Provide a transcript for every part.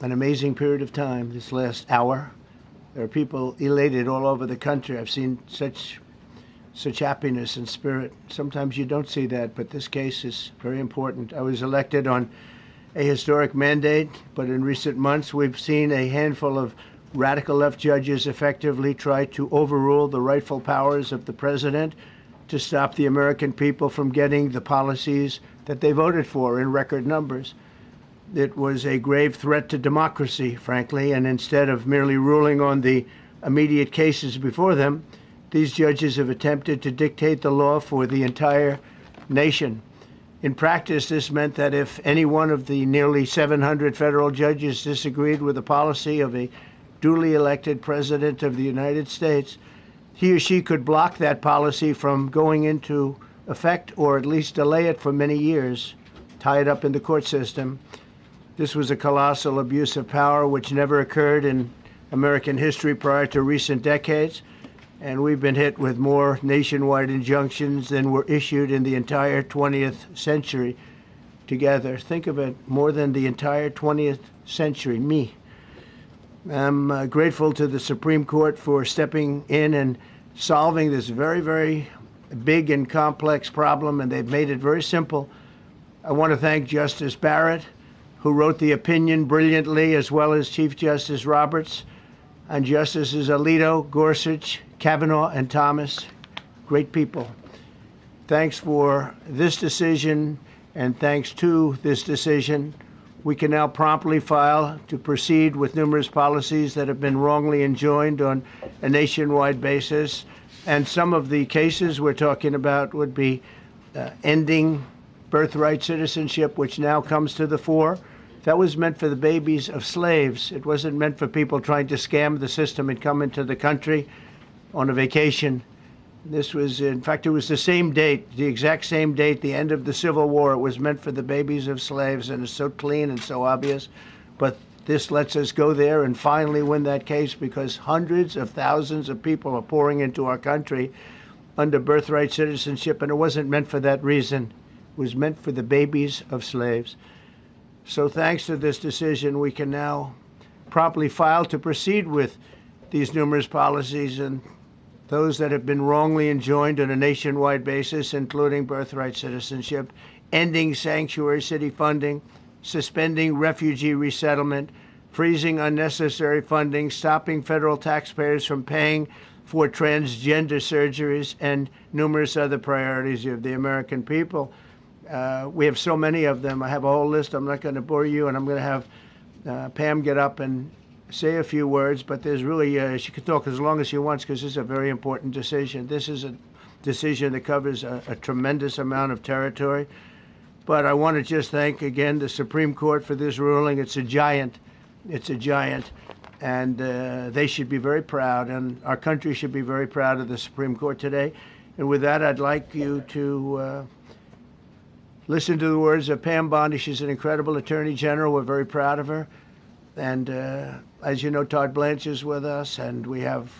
an amazing period of time this last hour. There are people elated all over the country. I've seen such happiness and spirit. Sometimes you don't see that, but this case is very important. I was elected on a historic mandate, but in recent months we've seen a handful of radical left judges effectively try to overrule the rightful powers of the president to stop the American people from getting the policies that they voted for in record numbers. It was a grave threat to democracy, frankly, and instead of merely ruling on the immediate cases before them, these judges have attempted to dictate the law for the entire nation. In practice, this meant that if any one of the nearly 700 federal judges disagreed with the policy of a duly elected president of the United States, he or she could block that policy from going into effect or at least delay it for many years, tie it up in the court system. This was a colossal abuse of power which never occurred in American history prior to recent decades, and we've been hit with more nationwide injunctions than were issued in the entire 20th century together. Think of it, more than the entire 20th century, me. I'm grateful to the Supreme Court for stepping in and solving this very, very big and complex problem, and they've made it very simple. I want to thank Justice Barrett, who wrote the opinion brilliantly, as well as Chief Justice Roberts, and Justices Alito, Gorsuch, Kavanaugh, and Thomas. Great people. Thanks for this decision, and thanks to this decision, we can now promptly file to proceed with numerous policies that have been wrongly enjoined on a nationwide basis. And some of the cases we're talking about would be ending birthright citizenship, which now comes to the fore. That was meant for the babies of slaves. It wasn't meant for people trying to scam the system and come into the country on a vacation. This was, in fact, it was the same date, the exact same date, the end of the Civil War. It was meant for the babies of slaves, and it's so clean and so obvious. But this lets us go there and finally win that case, because hundreds of thousands of people are pouring into our country under birthright citizenship, and it wasn't meant for that reason. It was meant for the babies of slaves. So thanks to this decision, we can now promptly file to proceed with these numerous policies and those that have been wrongly enjoined on a nationwide basis, including birthright citizenship, ending sanctuary city funding, suspending refugee resettlement, freezing unnecessary funding, stopping federal taxpayers from paying for transgender surgeries, and numerous other priorities of the American people. We have so many of them. I have a whole list. I'm not going to bore you, and I'm going to have Pam get up and say a few words, but there's really, she can talk as long as she wants, because this is a very important decision. This is a decision that covers a tremendous amount of territory. But I want to just thank again the Supreme Court for this ruling. It's a giant. It's a giant. And they should be very proud, and our country should be very proud of the Supreme Court today. And with that, I'd like you to listen to the words of Pam Bondi. She's an incredible Attorney General. We're very proud of her. And as you know, Todd Blanche is with us, and we have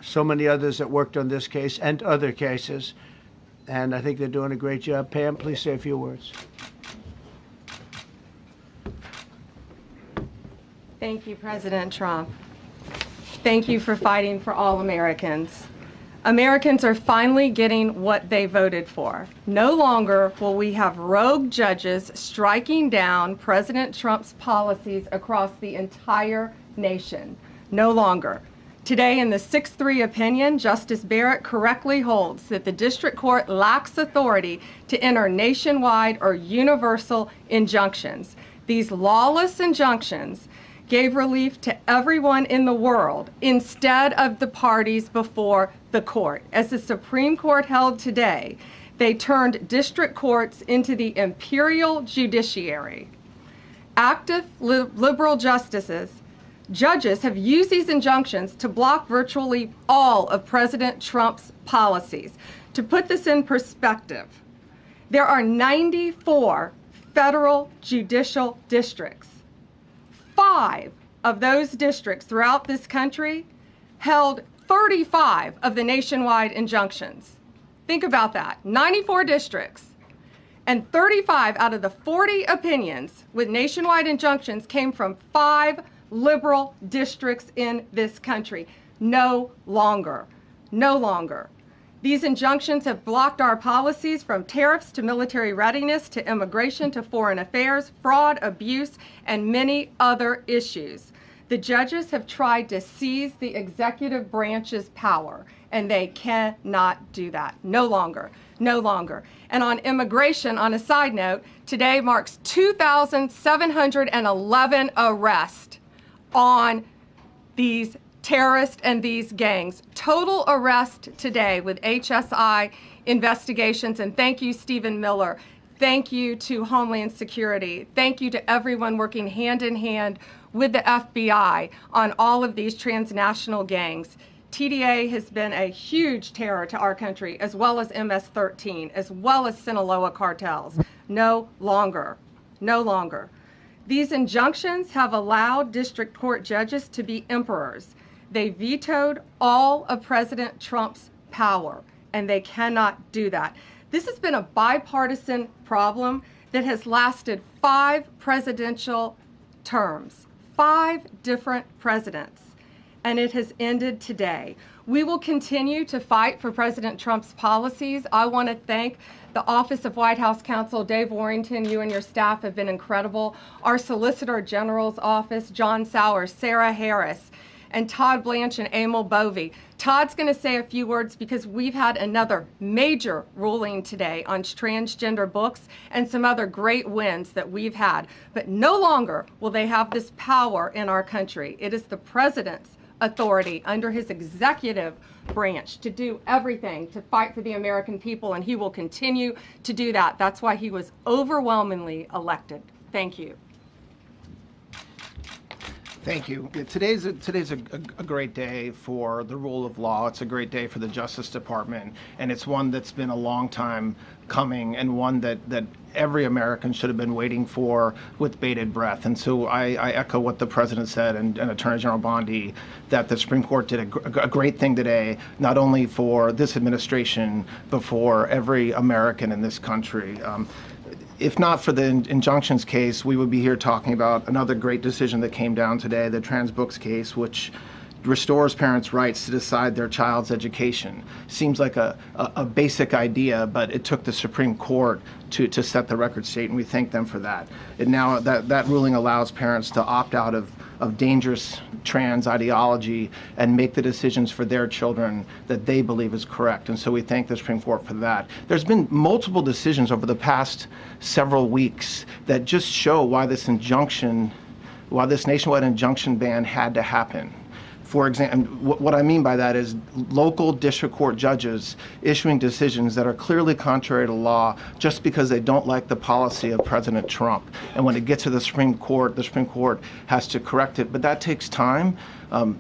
so many others that worked on this case and other cases. And I think they're doing a great job. Pam, please say a few words. Thank you, President Trump. Thank you for fighting for all Americans. Americans are finally getting what they voted for. No longer will we have rogue judges striking down President Trump's policies across the entire nation. No longer. Today, in the 6-3 opinion, Justice Barrett correctly holds that the district court lacks authority to enter nationwide or universal injunctions. These lawless injunctions gave relief to everyone in the world instead of the parties before the court. As the Supreme Court held today, they turned district courts into the imperial judiciary. Active liberal judges have used these injunctions to block virtually all of President Trump's policies. To put this in perspective, there are 94 federal judicial districts. 5 of those districts throughout this country held 35 of the nationwide injunctions. Think about that, 94 districts. And 35 out of the 40 opinions with nationwide injunctions came from 5 liberal districts in this country. No longer. No longer. These injunctions have blocked our policies from tariffs to military readiness to immigration to foreign affairs, fraud, abuse, and many other issues. The judges have tried to seize the executive branch's power, and they cannot do that. No longer. No longer. And on immigration, on a side note, today marks 2,711 arrests on these terrorists and these gangs. Total arrest today with HSI investigations. And thank you, Stephen Miller. Thank you to Homeland Security. Thank you to everyone working hand in hand with the FBI on all of these transnational gangs. TDA has been a huge terror to our country, as well as MS-13, as well as Sinaloa cartels. No longer. No longer. These injunctions have allowed district court judges to be emperors. They vetoed all of President Trump's power, and they cannot do that. This has been a bipartisan problem that has lasted 5 presidential terms, 5 different presidents, and it has ended today. We will continue to fight for President Trump's policies. I want to thank the Office of White House Counsel, Dave Warrington. You and your staff have been incredible. Our Solicitor General's office, John Sowers, Sarah Harris, and Todd Blanche and Emil Bovey. Todd's going to say a few words because we've had another major ruling today on transgender books and some other great wins that we've had. But no longer will they have this power in our country. It is the president's authority under his executive branch to do everything to fight for the American people, and he will continue to do that. That's why he was overwhelmingly elected. Thank you. Thank you. Today's a great day for the rule of law. It's a great day for the Justice Department, and it's one that's been a long time coming, and one that every American should have been waiting for with bated breath. And so I echo what the President said and Attorney General Bondi, that the Supreme Court did a great thing today, not only for this administration, but for every American in this country. If not for the injunctions case, we would be here talking about another great decision that came down today, the trans books case, which restores parents' rights to decide their child's education. Seems like a basic idea, but it took the Supreme Court to set the record straight, and we thank them for that. And now that ruling allows parents to opt out of dangerous trans ideology and make the decisions for their children that they believe is correct. And so we thank the Supreme Court for that. There's been multiple decisions over the past several weeks that just show why this nationwide injunction ban had to happen. For example, what I mean by that is local district court judges issuing decisions that are clearly contrary to law just because they don't like the policy of President Trump. And when it gets to the Supreme Court has to correct it. But that takes time.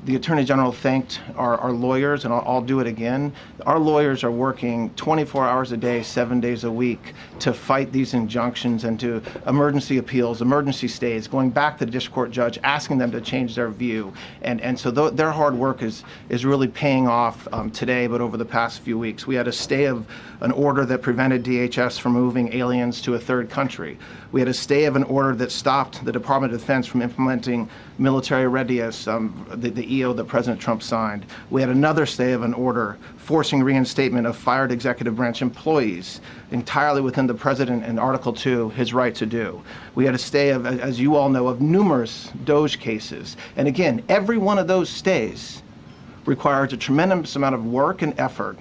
The Attorney General thanked our lawyers, and I'll do it again. Our lawyers are working 24 hours a day, 7 days a week to fight these injunctions and to emergency appeals, emergency stays, going back to the district court judge, asking them to change their view. And so their hard work is really paying off today, but over the past few weeks. We had a stay of an order that prevented DHS from moving aliens to a third country. We had a stay of an order that stopped the Department of Defense from implementing military readiness, the EO that President Trump signed. We had another stay of an order forcing reinstatement of fired executive branch employees, entirely within the President and Article 2, his right to do. We had a stay of, as you all know, of numerous DOJ cases. And again, every one of those stays requires a tremendous amount of work and effort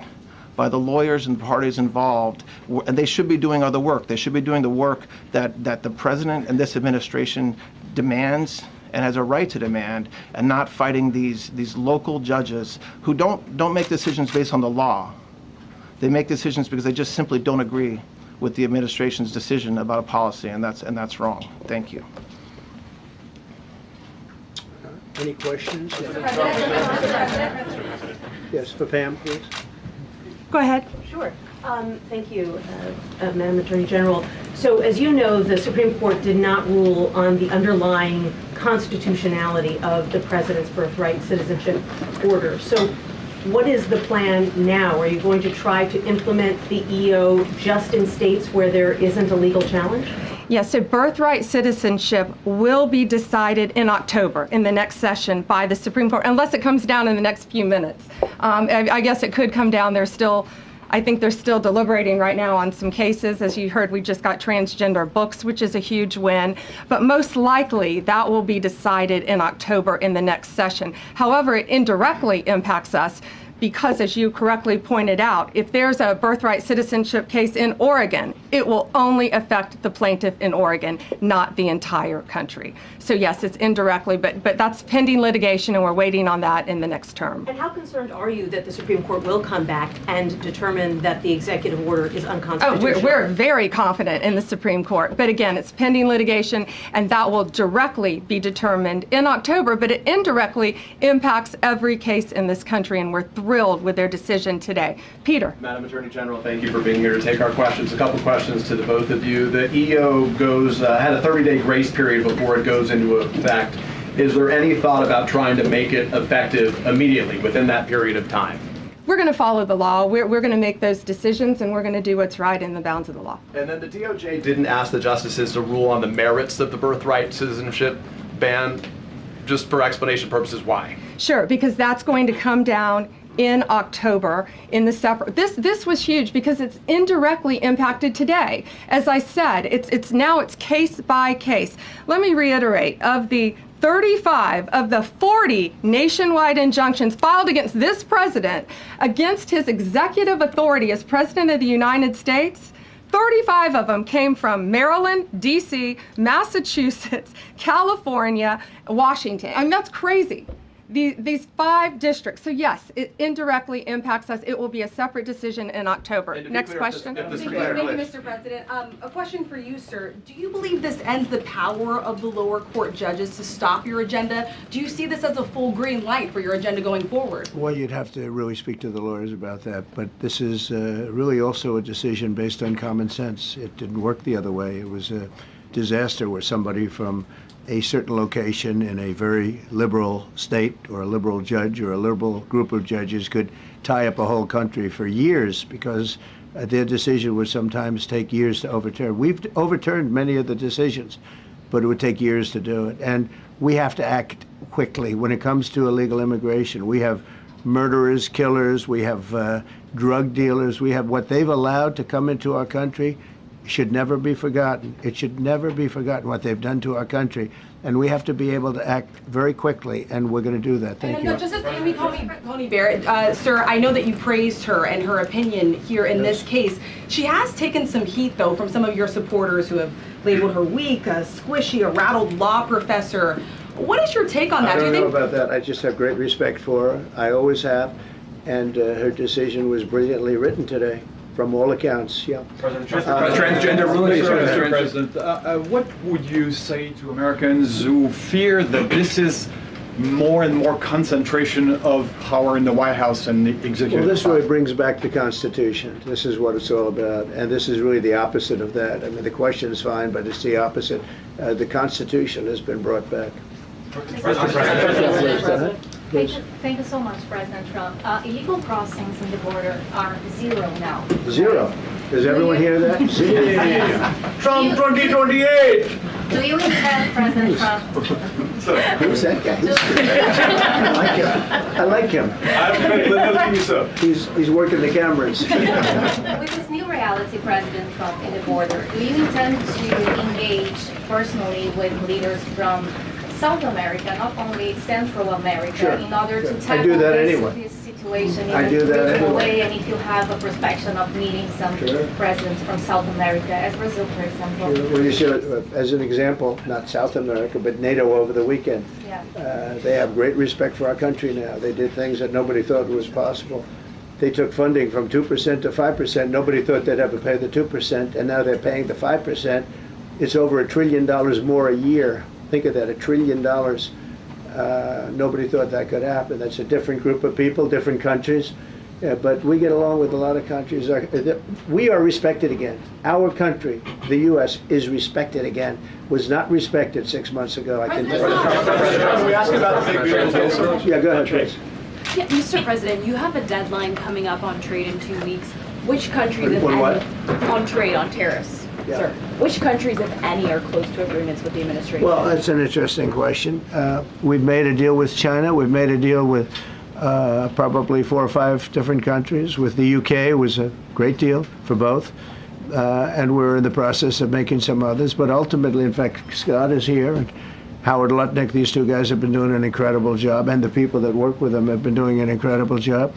by the lawyers and parties involved, and they should be doing other work. They should be doing the work that the President and this administration demands and has a right to demand, and not fighting these local judges who don't make decisions based on the law. They make decisions because they just simply don't agree with the administration's decision about a policy, and that's wrong. Thank you. Any questions? Yes, for Pam, please. Go ahead. Sure. Thank you, Madam Attorney General. So as you know, the Supreme Court did not rule on the underlying constitutionality of the President's birthright citizenship order. So What is the plan now? Are you going to try to implement the EO just in states where there isn't a legal challenge? Yes, so birthright citizenship will be decided in October in the next session by the Supreme Court, unless it comes down in the next few minutes. I guess it could come down. I think they're still deliberating right now on some cases. As you heard, we just got transgender books, which is a huge win. But most likely, that will be decided in October in the next session. However, it indirectly impacts us because, as you correctly pointed out, if there's a birthright citizenship case in Oregon, it will only affect the plaintiff in Oregon, not the entire country. So yes, it's indirectly, but that's pending litigation, and we're waiting on that in the next term. And how concerned are you that the Supreme Court will come back and determine that the executive order is unconstitutional? Oh, we're very confident in the Supreme Court. But again, it's pending litigation, and that will directly be determined in October, but it indirectly impacts every case in this country, and we're thrilled with their decision today. Peter. Madam Attorney General, thank you for being here to take our questions. A couple questions to the both of you. The EO had a 30-day grace period before it goes into effect. Is there any thought about trying to make it effective immediately within that period of time? We're going to follow the law. We're going to make those decisions, and we're going to do what's right in the bounds of the law. And then the DOJ didn't ask the justices to rule on the merits of the birthright citizenship ban. Just for explanation purposes, why? Sure, because that's going to come down in October in the separate. This was huge because it's indirectly impacted today. As I said, it's case by case. Let me reiterate, of the 35 of the 40 nationwide injunctions filed against this president, against his executive authority as President of the United States, 35 of them came from Maryland, D.C., Massachusetts, California, Washington. I mean, that's crazy. These 5 districts. So yes, it indirectly impacts us. It will be a separate decision in October. Next question. Thank you, Mr. President. A question for you, sir. Do you believe this ends the power of the lower court judges to stop your agenda? Do you see this as a full green light for your agenda going forward? Well, you'd have to really speak to the lawyers about that. But this is really also a decision based on common sense. It didn't work the other way. It was a disaster where somebody from a certain location in a very liberal state or a liberal judge or a liberal group of judges could tie up a whole country for years because their decision would sometimes take years to overturn. We've overturned many of the decisions, but it would take years to do it. And we have to act quickly when it comes to illegal immigration. We have murderers, killers, we have drug dealers, we have what they've allowed to come into our country. Should never be forgotten. It should never be forgotten what they've done to our country. And we have to be able to act very quickly, and we're going to do that. Thank you. Justice Amy Coney Barrett, sir, I know that you praised her and her opinion here in this case. She has taken some heat, though, from some of your supporters who have labeled her weak, a squishy, a rattled law professor. What is your take on that? I don't know about that. I just have great respect for her. I always have. And her decision was brilliantly written today. From all accounts, yeah. Transgender rulings, Mr. President. What would you say to Americans who fear that this is more and more concentration of power in the White House and the executive? Well, this really brings back the Constitution. This is what it's all about. And this is really the opposite of that. I mean, the question is fine, but it's the opposite. The Constitution has been brought back. Thank you so much, President Trump. Illegal crossings in the border are 0 now. 0. Does everyone hear that? 0. Trump 2028! Do you intend, President Trump? Who's that guy? I like him. He's working the cameras. With this new reality, President Trump, in the border, do you intend to engage personally with leaders from South America, not only Central America, Sure. in order to I tackle do that anyway. this situation in I a do that regional anyway. way, and if you have a perspective of meeting some Sure. presidents from South America, as Brazil, for example. Well, you see, as an example, not South America, but NATO over the weekend. Yeah. They have great respect for our country now. They did things that nobody thought was possible. They took funding from 2% to 5%. Nobody thought they'd ever pay the 2%, and now they're paying the 5%. It's over $1 trillion more a year. Think of that, $1 trillion. Nobody thought that could happen. That's a different group of people, different countries. But we get along with a lot of countries. We are respected again. Our country, the U.S., is respected again. Was not respected 6 months ago, I can tell you. Can we ask about the big beautiful bill? Yeah, go ahead, please. Yeah, Mr. President, you have a deadline coming up on trade in 2 weeks. Which countries, if On any, what? on trade, on tariffs, Yeah. sir? Which countries, if any, are close to agreements with the administration? Well, that's an interesting question. We've made a deal with China. We've made a deal with probably 4 or 5 different countries. With the UK, it was a great deal for both. And we're in the process of making some others. But ultimately, in fact, Scott is here, and Howard Lutnick, these 2 guys have been doing an incredible job, and the people that work with them have been doing an incredible job.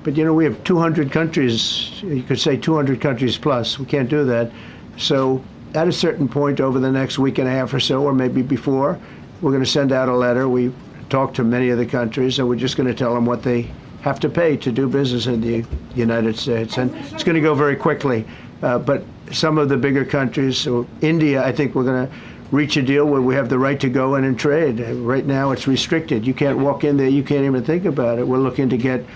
But, you know, we have 200 countries, you could say 200 countries plus. We can't do that. So at a certain point over the next week and a half or so, or maybe before, we're going to send out a letter. We talked to many of the countries, and we're just going to tell them what they have to pay to do business in the United States. And it's going to go very quickly. But some of the bigger countries, so India, I think we're going to reach a deal where we have the right to go in and trade. Right now it's restricted. You can't walk in there. You can't even think about it. We're looking to get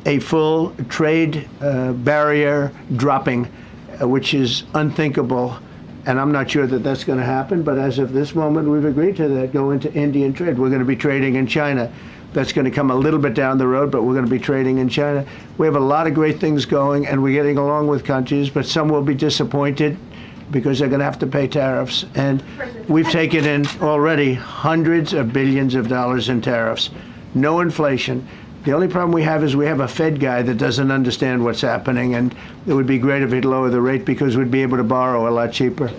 a full trade barrier dropping, which is unthinkable. And I'm not sure that that's going to happen. But as of this moment, we've agreed to that, go into Indian trade. We're going to be trading in China. That's going to come a little bit down the road, but we're going to be trading in China. We have a lot of great things going, and we're getting along with countries, but some will be disappointed because they're going to have to pay tariffs. And we've taken in already hundreds of billions of dollars in tariffs. No inflation. The only problem we have is we have a Fed guy that doesn't understand what's happening, and it would be great if he'd lower the rate because we'd be able to borrow a lot cheaper.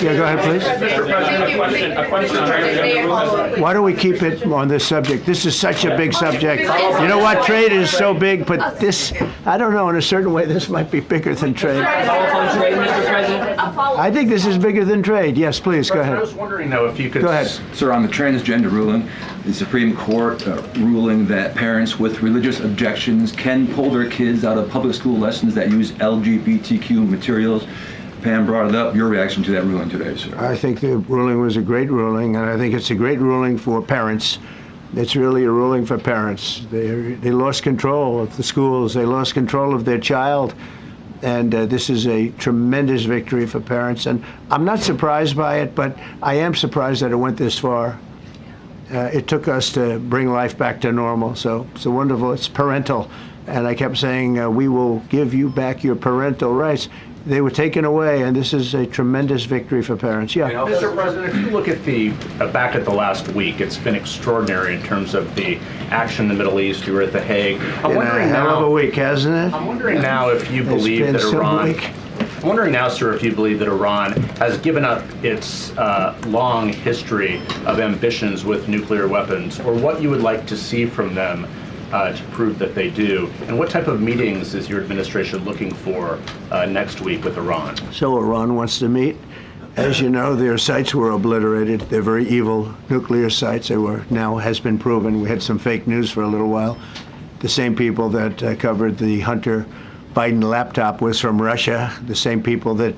Yeah, go ahead, please. Mr. President, a question. Why don't we keep it on this subject? This is such a big subject. You know what? Trade is so big, but this, I don't know, in a certain way, this might be bigger than trade. I think this is bigger than trade. Yes, please, go ahead. I was wondering, though, if you could... Go ahead. Sir, on the transgender ruling, the Supreme Court ruling that parents with religious objections can pull their kids out of public school lessons that use LGBTQ materials. Pam brought it up. Your reaction to that ruling today, sir? I think the ruling was a great ruling, and I think it's a great ruling for parents. It's really a ruling for parents. They lost control of the schools. They lost control of their child. And this is a tremendous victory for parents. And I'm not surprised by it, but I am surprised that it went this far. It took us to bring life back to normal. So it's wonderful. It's parental. And I kept saying, we will give you back your parental rights. They were taken away, and this is a tremendous victory for parents. Yeah. Mr. President, if you look at the back at the last week, it's been extraordinary in terms of the action in the Middle East. You were at The Hague. I'm wondering now, hell of a week, hasn't it? I'm wondering now if you believe that Iran. I'm wondering now, sir, if you believe that Iran has given up its long history of ambitions with nuclear weapons, or what you would like to see from them to prove that they do, and what type of meetings is your administration looking for next week with Iran? So Iran wants to meet. As you know, their sites were obliterated. They're very evil nuclear sites. They were, now has been proven. We had some fake news for a little while. The same people that covered the Hunter Biden laptop was from Russia. The same people that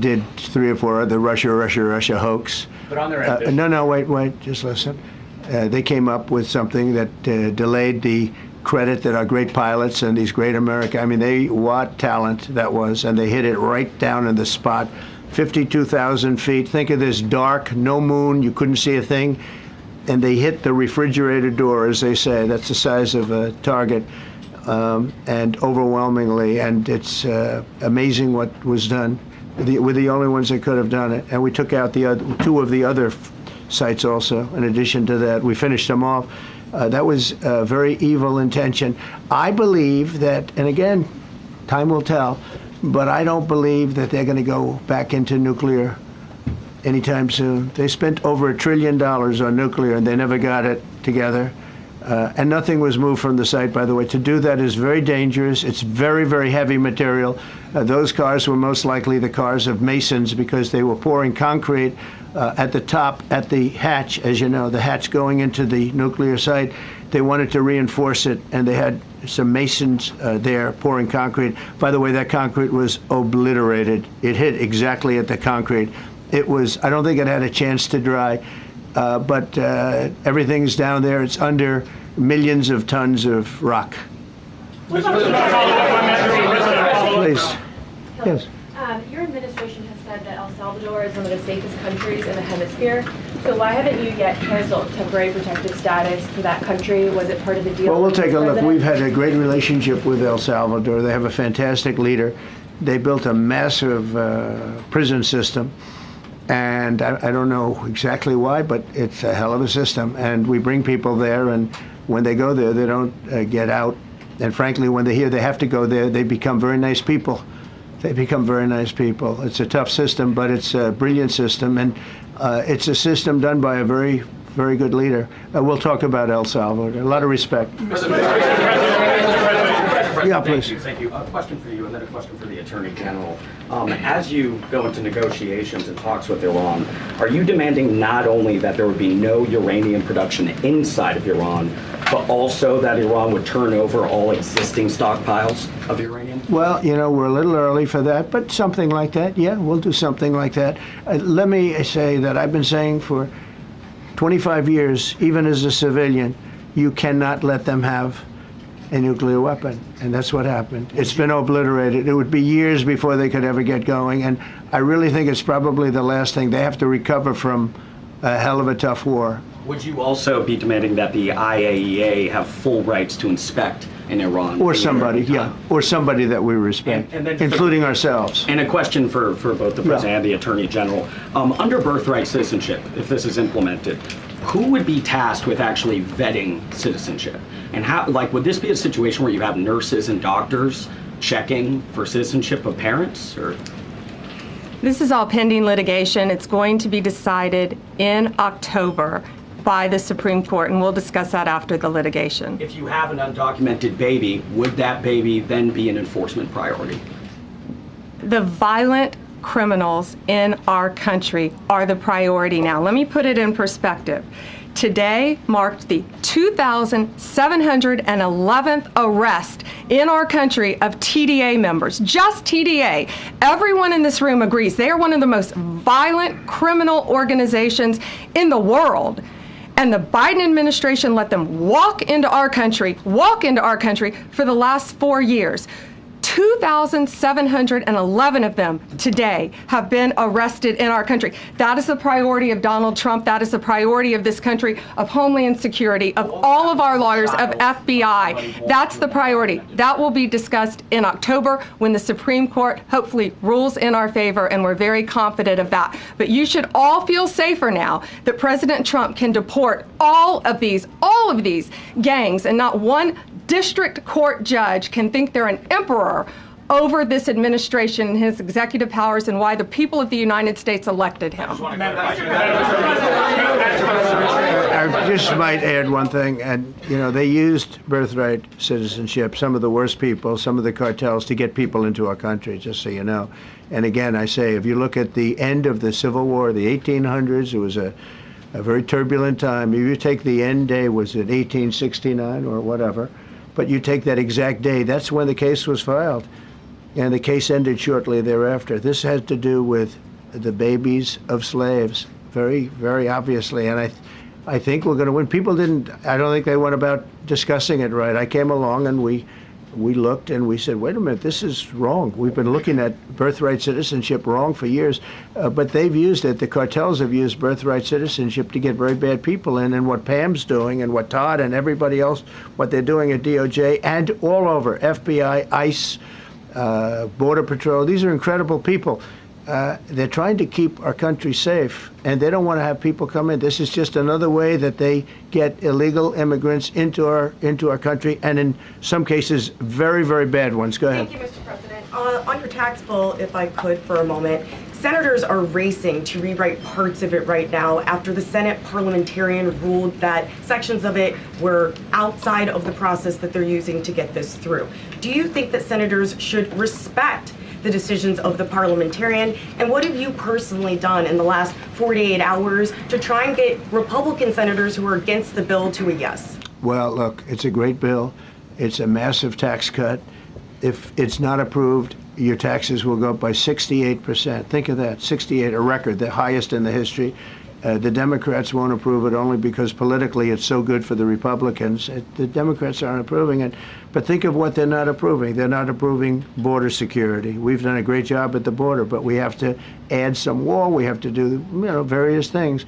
did 3 or 4 other Russia hoax. But on their ambition. No, wait, just listen. They came up with something that delayed the credit that our great pilots and these great what talent that was, and they hit it right down in the spot. 52,000 feet. Think of this dark, no moon, you couldn't see a thing, and they hit the refrigerator door, as they say. That's the size of a target, and overwhelmingly, and it's amazing what was done. We're the only ones that could have done it, and we took out the other, 2 of the other sites also. In addition to that, we finished them off. That was a very evil intention. I believe that, and again, time will tell, but I don't believe that they're going to go back into nuclear anytime soon. They spent over $1 trillion on nuclear, and they never got it together. And nothing was moved from the site, by the way. To do that is very dangerous. It's very, very heavy material. Those cars were most likely the cars of masons because they were pouring concrete at the top, at the hatch, as you know, the hatch going into the nuclear site. They wanted to reinforce it, and they had some masons there pouring concrete. By the way, that concrete was obliterated. It hit exactly at the concrete. It was, I don't think it had a chance to dry. But everything's down there. It's under millions of tons of rock. Please. Yes. Your administration has said that El Salvador is one of the safest countries in the hemisphere. So why haven't you yet canceled temporary protected status to that country? Was it part of the deal? Well, we'll with take a the look. president? We've had a great relationship with El Salvador. They have a fantastic leader. They built a massive prison system, and I don't know exactly why, but it's a hell of a system. And we bring people there, and when they go there, they don't get out. And frankly, when they hear they have to go there, they become very nice people. They become very nice people. It's a tough system, but it's a brilliant system, and it's a system done by a very, very good leader. We'll talk about El Salvador. A lot of respect. Yeah, please. Thank you. A question for you, and then a question for the Attorney General. As you go into negotiations and talks with Iran, are you demanding not only that there would be no uranium production inside of Iran, but also that Iran would turn over all existing stockpiles of uranium? Well, you know, we're a little early for that, but something like that, yeah, we'll do something like that. Let me say that I've been saying for 25 years, even as a civilian, you cannot let them have a nuclear weapon, and that's what happened. It's been obliterated. It would be years before they could ever get going, and I really think it's probably the last thing. They have to recover from a hell of a tough war. Would you also be demanding that the IAEA have full rights to inspect in Iran? Or somebody, yeah, or somebody that we respect, and then including ourselves. And a question for both the President and the Attorney General. Under birthright citizenship, if this is implemented, who would be tasked with actually vetting citizenship? And how, like, would this be a situation where you have nurses and doctors checking for citizenship of parents, or? This is all pending litigation. It's going to be decided in October by the Supreme Court, and we'll discuss that after the litigation. If you have an undocumented baby, would that baby then be an enforcement priority? The violent criminals in our country are the priority now. Let me put it in perspective. Today marked the 2,711th arrest in our country of TDA members, just TDA. Everyone in this room agrees they are one of the most violent criminal organizations in the world. And the Biden administration let them walk into our country for the last 4 years. 2,711 of them today have been arrested in our country. That is the priority of Donald Trump. That is the priority of this country, of Homeland Security, of all of our lawyers, of FBI. That's the priority. That will be discussed in October when the Supreme Court hopefully rules in our favor, and we're very confident of that. But you should all feel safer now that President Trump can deport all of these gangs, and not one district court judge can think they're an emperor over this administration and his executive powers, and why the people of the United States elected him. I just might add one thing, and you know, they used birthright citizenship, some of the worst people, some of the cartels, to get people into our country, just so you know. And again, I say, if you look at the end of the Civil War, the 1800s, it was a very turbulent time. If you take the end day, was it 1869 or whatever, but you take that exact day, that's when the case was filed. And the case ended shortly thereafter. This had to do with the babies of slaves, very, very obviously. And I think we're going to win. People didn't, I don't think they went about discussing it right. I came along and we looked and we said, wait a minute, this is wrong. We've been looking at birthright citizenship wrong for years, but they've used it. The cartels have used birthright citizenship to get very bad people in, and what Pam's doing and what Todd and everybody else, what they're doing at DOJ and all over, FBI, ICE, Border Patrol, these are incredible people. They're trying to keep our country safe, and they don't want to have people come in. This is just another way that they get illegal immigrants into our country, and in some cases, very, very bad ones. Go ahead. Thank you, Mr. President. On your tax bill, if I could for a moment, senators are racing to rewrite parts of it right now after the Senate parliamentarian ruled that sections of it were outside of the process that they're using to get this through. Do you think that senators should respect the decisions of the parliamentarian? And what have you personally done in the last 48 hours to try and get Republican senators who are against the bill to a yes? Well, look, it's a great bill. It's a massive tax cut. If it's not approved, your taxes will go up by 68%. Think of that, 68, a record, the highest in the history. The Democrats won't approve it only because politically it's so good for the Republicans. The Democrats aren't approving it. But think of what they're not approving. They're not approving border security. We've done a great job at the border, but we have to add some wall. We have to do, various things.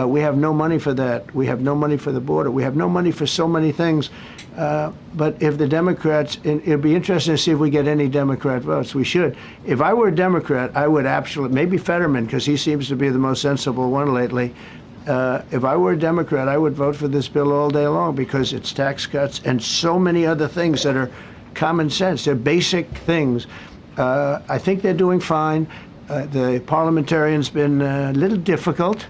We have no money for that. We have no money for the border. We have no money for so many things. But if the Democrats, it'd be interesting to see if we get any Democrat votes. We should. If I were a Democrat, I would absolutely, maybe Fetterman, because he seems to be the most sensible one lately. If I were a Democrat, I would vote for this bill all day long because it's tax cuts and so many other things that are common sense. They're basic things. I think they're doing fine. The parliamentarian's been a little difficult.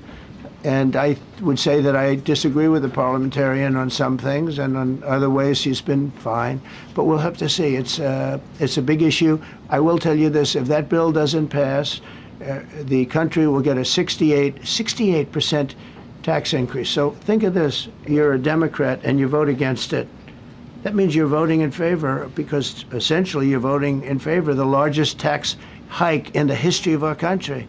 And I would say that I disagree with the parliamentarian on some things, and on other ways he's been fine. But we'll have to see. It's a big issue. I will tell you this: if that bill doesn't pass, the country will get a 68% tax increase. So think of this: you're a Democrat and you vote against it. That means you're voting in favor, because essentially you're voting in favor of the largest tax hike in the history of our country.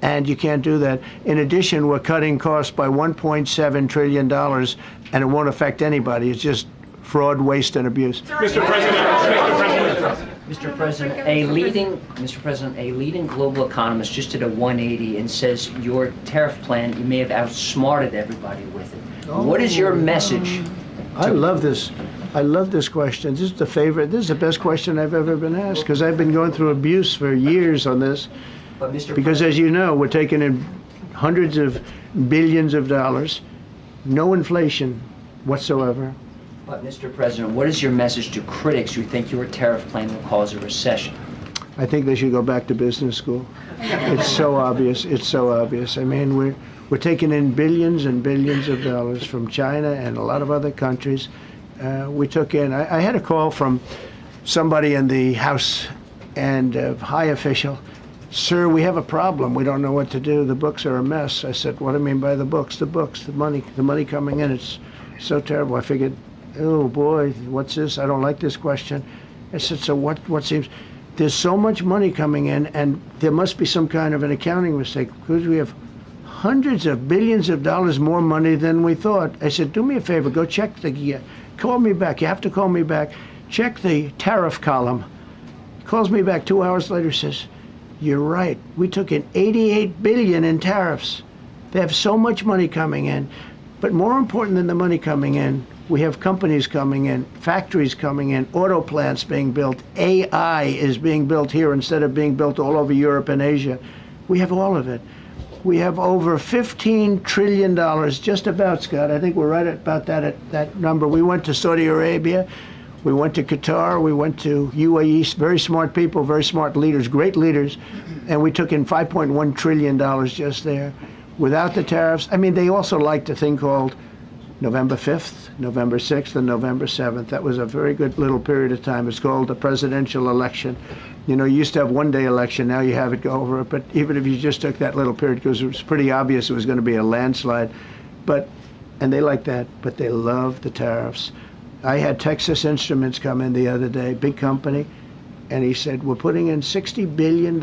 And you can't do that. In addition, we're cutting costs by $1.7 trillion, and it won't affect anybody. It's just fraud, waste, and abuse. Mr. President, a leading global economist just did a 180 and says your tariff plan, you may have outsmarted everybody with it. What is your message? I love this. I love this question. This is the favorite. This is the best question I've ever been asked, because I've been going through abuse for years on this. Because as you know, we're taking in hundreds of billions of dollars, no inflation whatsoever. But Mr. President, what is your message to critics who think your tariff plan will cause a recession? I think they should go back to business school. It's so obvious. It's so obvious. I mean, we're taking in billions and billions of dollars from China and a lot of other countries. We took in, I had a call from somebody in the House and a high official. Sir, we have a problem. We don't know what to do. The books are a mess. I said, what do you mean by the books? The books, the money coming in. It's so terrible. I figured, oh boy, what's this? I don't like this question. I said, so what seems, there's so much money coming in, and there must be some kind of an accounting mistake, because we have hundreds of billions of dollars more money than we thought. I said, do me a favor, go check call me back. You have to call me back. Check the tariff column. Calls me back 2 hours later, says, you're right. We took in $88 billion in tariffs. They have so much money coming in. But more important than the money coming in, we have companies coming in, factories coming in, auto plants being built. AI is being built here instead of being built all over Europe and Asia. We have all of it. We have over $15 trillion, just about, Scott. I think we're right about that number. We went to Saudi Arabia. We went to Qatar, we went to UAE, very smart people, very smart leaders, great leaders, and we took in $5.1 trillion just there. Without the tariffs, I mean, they also liked a thing called November 5th, November 6th, and November 7th. That was a very good little period of time. It's called the presidential election. You know, you used to have one-day election, now you have it go over it, but even if you just took that little period, because it was pretty obvious it was going to be a landslide, and they like that, but they love the tariffs. I had Texas Instruments come in the other day, big company, and he said, we're putting in $60 billion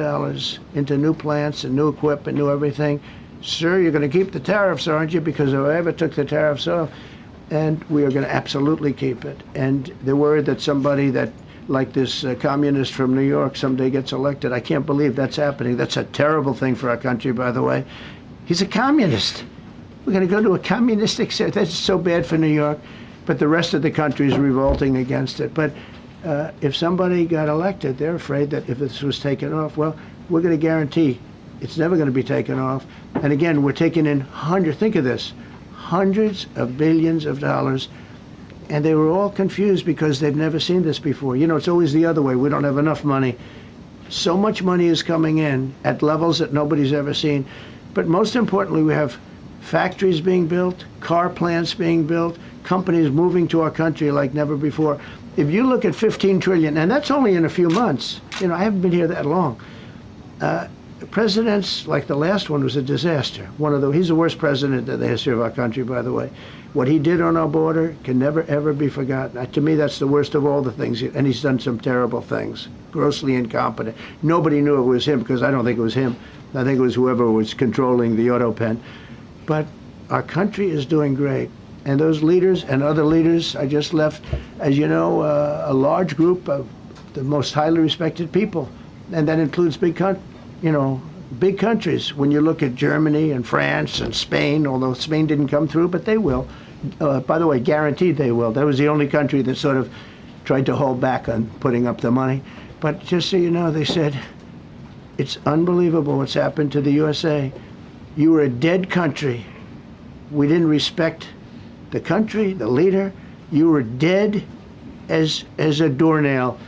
into new plants and new equipment, new everything. Sir, you're going to keep the tariffs, aren't you? Because if I ever took the tariffs off, and we are going to absolutely keep it. And they're worried that somebody that, like this communist from New York, someday gets elected. I can't believe that's happening. That's a terrible thing for our country, by the way. He's a communist. We're going to go to a communistic state. That's so bad for New York. But the rest of the country is revolting against it. But if somebody got elected, they're afraid that if this was taken off, well, we're going to guarantee it's never going to be taken off. And again, we're taking in think of this, hundreds of billions of dollars. And they were all confused because they've never seen this before. You know, it's always the other way. We don't have enough money. So much money is coming in at levels that nobody's ever seen. But most importantly, we have factories being built, car plants being built, companies moving to our country like never before. If you look at 15 trillion, and that's only in a few months, you know, I haven't been here that long. Presidents like the last one was a disaster. He's the worst president in the history of our country, by the way. What he did on our border can never, ever be forgotten. To me, that's the worst of all the things. And he's done some terrible things, grossly incompetent. Nobody knew it was him, because I don't think it was him. I think it was whoever was controlling the auto pen. But our country is doing great. And those leaders and other leaders, I just left, as you know, a large group of the most highly respected people. And that includes big countries. When you look at Germany and France and Spain, although Spain didn't come through, but they will. By the way, guaranteed they will. That was the only country that sort of tried to hold back on putting up the money. But just so you know, they said, it's unbelievable what's happened to the USA. You were a dead country. We didn't respect the country, the leader. You were dead as a doornail.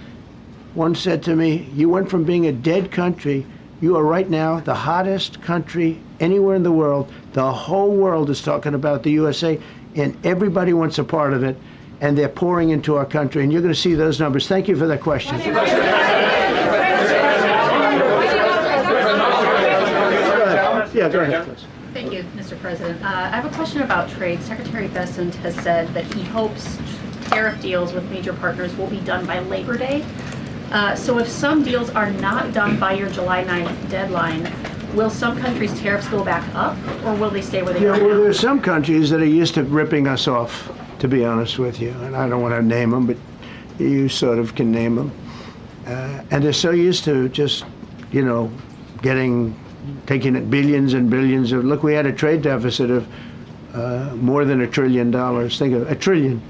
One said to me, you went from being a dead country, you are right now the hottest country anywhere in the world. The whole world is talking about the USA, and everybody wants a part of it, and they're pouring into our country, and you're going to see those numbers. Thank you for that question. Yeah, go ahead, please. Thank you, Mr. President. I have a question about trade. Secretary Bessent has said that he hopes tariff deals with major partners will be done by Labor Day. So if some deals are not done by your July 9th deadline, will some countries' tariffs go back up, or will they stay where they are now? Well, there are some countries that are used to ripping us off, to be honest with you. And I don't want to name them, but you sort of can name them. And they're so used to just, taking it billions and billions of, look, we had a trade deficit of more than $1 trillion. Think of a trillion,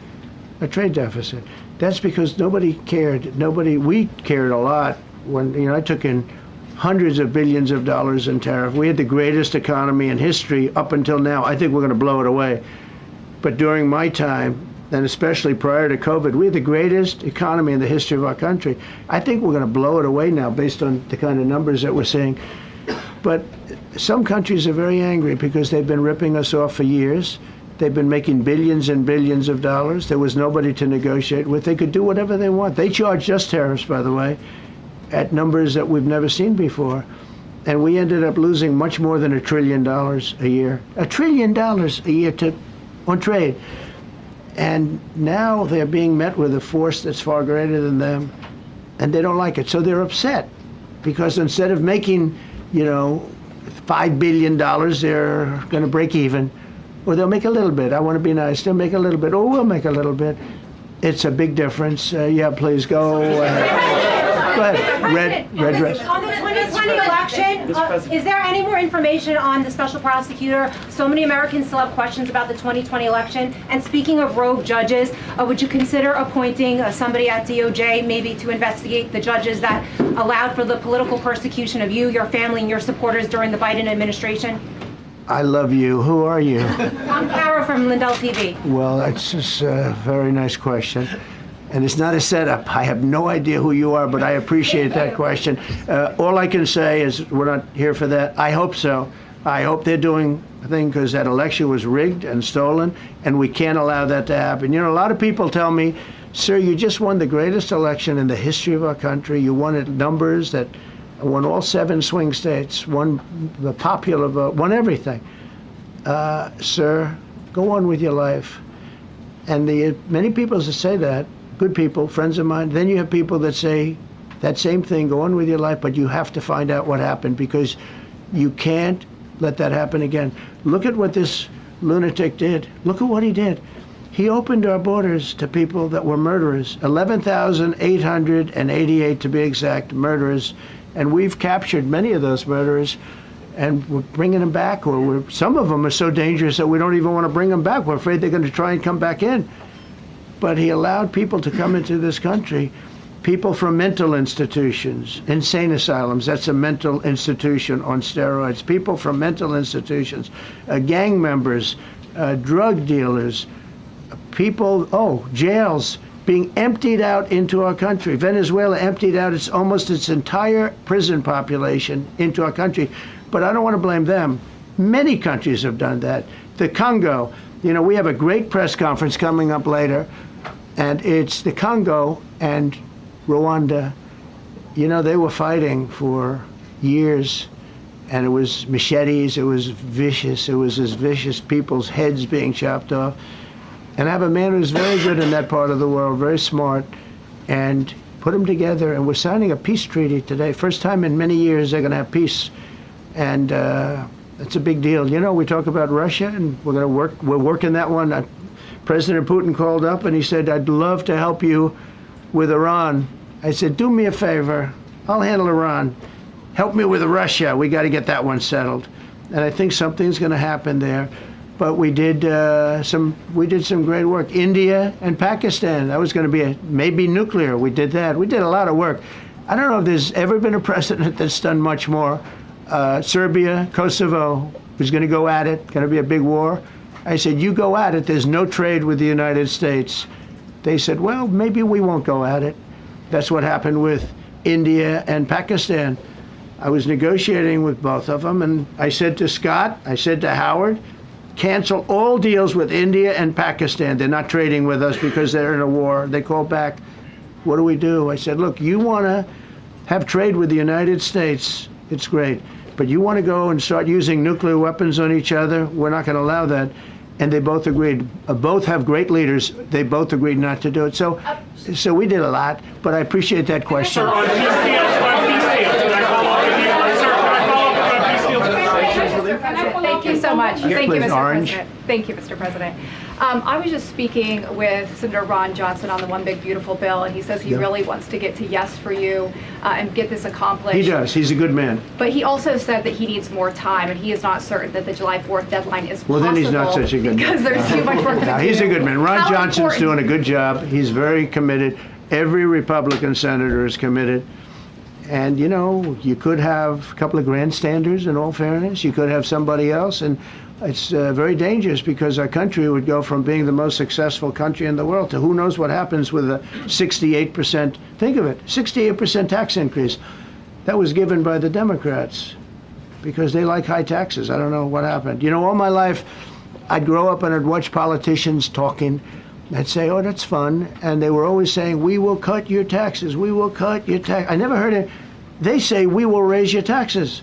a trade deficit. That's because nobody cared. We cared a lot when, I took in hundreds of billions of dollars in tariff. We had the greatest economy in history up until now. I think we're going to blow it away. But during my time, and especially prior to COVID, we had the greatest economy in the history of our country. I think we're going to blow it away now based on the kind of numbers that we're seeing. But some countries are very angry because they've been ripping us off for years. They've been making billions and billions of dollars. There was nobody to negotiate with. They could do whatever they want. They charged us tariffs, by the way, at numbers that we've never seen before. And we ended up losing much more than $1 trillion a year. $1 trillion a year on trade. And now they're being met with a force that's far greater than them, and they don't like it. So they're upset because instead of making, $5 billion, they're going to break even, or they'll make a little bit. I want to be nice. They'll make a little bit, or we'll make a little bit. It's a big difference. Yeah, please go. Go ahead. Red dress. On the 2020 election, is there any more information on the special prosecutor? So many Americans still have questions about the 2020 election. And speaking of rogue judges, would you consider appointing somebody at DOJ maybe to investigate the judges that allowed for the political persecution of you, your family, and your supporters during the Biden administration? I love you. Who are you? I'm Kara from Lindell TV. Well, that's just a very nice question. And it's not a setup. I have no idea who you are, but I appreciate that question. All I can say is we're not here for that. I hope so. I hope they're doing a thing because that election was rigged and stolen, and we can't allow that to happen. A lot of people tell me, sir, you just won the greatest election in the history of our country. You won at numbers that won all 7 swing states, won the popular vote, won everything. Sir, go on with your life. And many people that say that, good people, friends of mine. Then you have people that say that same thing, go on with your life, but you have to find out what happened because you can't let that happen again. Look at what this lunatic did. Look at what he did. He opened our borders to people that were murderers, 11,888 to be exact, murderers, and we've captured many of those murderers, and we're bringing them back, or some of them are so dangerous that we don't even want to bring them back. We're afraid they're going to try and come back in. But he allowed people to come into this country, people from mental institutions, insane asylums, that's a mental institution on steroids, people from mental institutions, gang members, drug dealers, people, jails being emptied out into our country. Venezuela emptied out almost its entire prison population into our country. But I don't want to blame them. Many countries have done that. The Congo, we have a great press conference coming up later, and it's the Congo and Rwanda. They were fighting for years, and it was machetes, it was vicious, it was as vicious, people's heads being chopped off. And I have a man who's very good in that part of the world, very smart, and put them together, and we're signing a peace treaty today. First time in many years they're going to have peace, and it's a big deal. We talk about Russia, and we're working that one. President Putin called up and he said, I'd love to help you with Iran. I said, do me a favor, I'll handle Iran. help me with Russia. We got to get that one settled. And I think something's going to happen there. But we did some great work. India and Pakistan. That was going to be maybe nuclear. We did that. We did a lot of work. I don't know if there's ever been a president that's done much more. Serbia, Kosovo was going to go at it. Going to be a big war. I said, you go at it. There's no trade with the United States. They said, well, maybe we won't go at it. That's what happened with India and Pakistan. I was negotiating with both of them, and I said to Scott, I said to Howard, cancel all deals with India and Pakistan. They're not trading with us because they're in a war. They called back, what do we do? I said, look, you want to have trade with the United States, it's great. But you want to go and start using nuclear weapons on each other? We're not going to allow that. And they both agreed. Both have great leaders. They both agreed not to do it. So we did a lot, but I appreciate that question. Thank you so much. Thank you, Mr. Orange. President. Thank you, Mr. President. I was just speaking with Senator Ron Johnson on the One Big Beautiful Bill, and he says he really wants to get to yes for you and get this accomplished. He does. He's a good man. But he also said that he needs more time, and he is not certain that the July 4th deadline is possible. Well, then he's not such a good man. Because there's too much work to do. He's a good man. Ron How Johnson's important- doing a good job. He's very committed. Every Republican senator is committed. And, you know, you could have a couple of grandstanders, in all fairness. You could have somebody else. And it's very dangerous because our country would go from being the most successful country in the world to who knows what happens with a 68%, think of it, 68% tax increase. That was given by the Democrats because they like high taxes. I don't know what happened. You know, all my life, I'd grow up and I'd watch politicians talking. I'd say, oh, that's fun. And they were always saying, we will cut your taxes. We will cut your tax. I never heard it. They say, we will raise your taxes.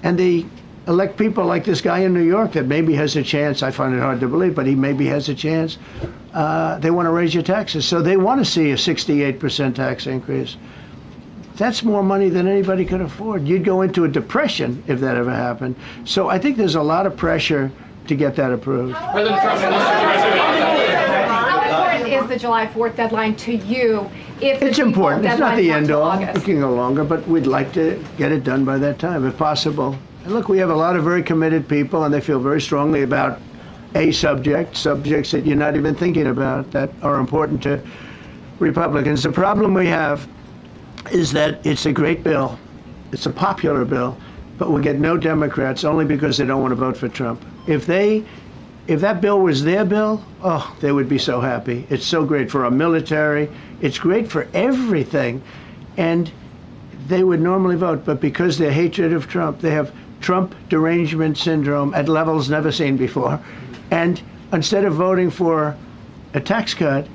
And they elect people like this guy in New York that maybe has a chance. I find it hard to believe, but he maybe has a chance. They want to raise your taxes. So they want to see a 68% tax increase. That's more money than anybody could afford. You'd go into a depression if that ever happened. So I think there's a lot of pressure to get that approved. How important is the July 4th deadline to you? If It's important. It's not the end all. August? It can go longer, but we'd like to get it done by that time, if possible. And look, we have a lot of very committed people, and they feel very strongly about subjects that you're not even thinking about that are important to Republicans. The problem we have is that it's a great bill. It's a popular bill, but we get no Democrats only because they don't want to vote for Trump. If that bill was their bill, oh, they would be so happy. It's so great for our military. It's great for everything. And they would normally vote, but because their hatred of Trump, they have Trump derangement syndrome at levels never seen before. And instead of voting for a tax cut,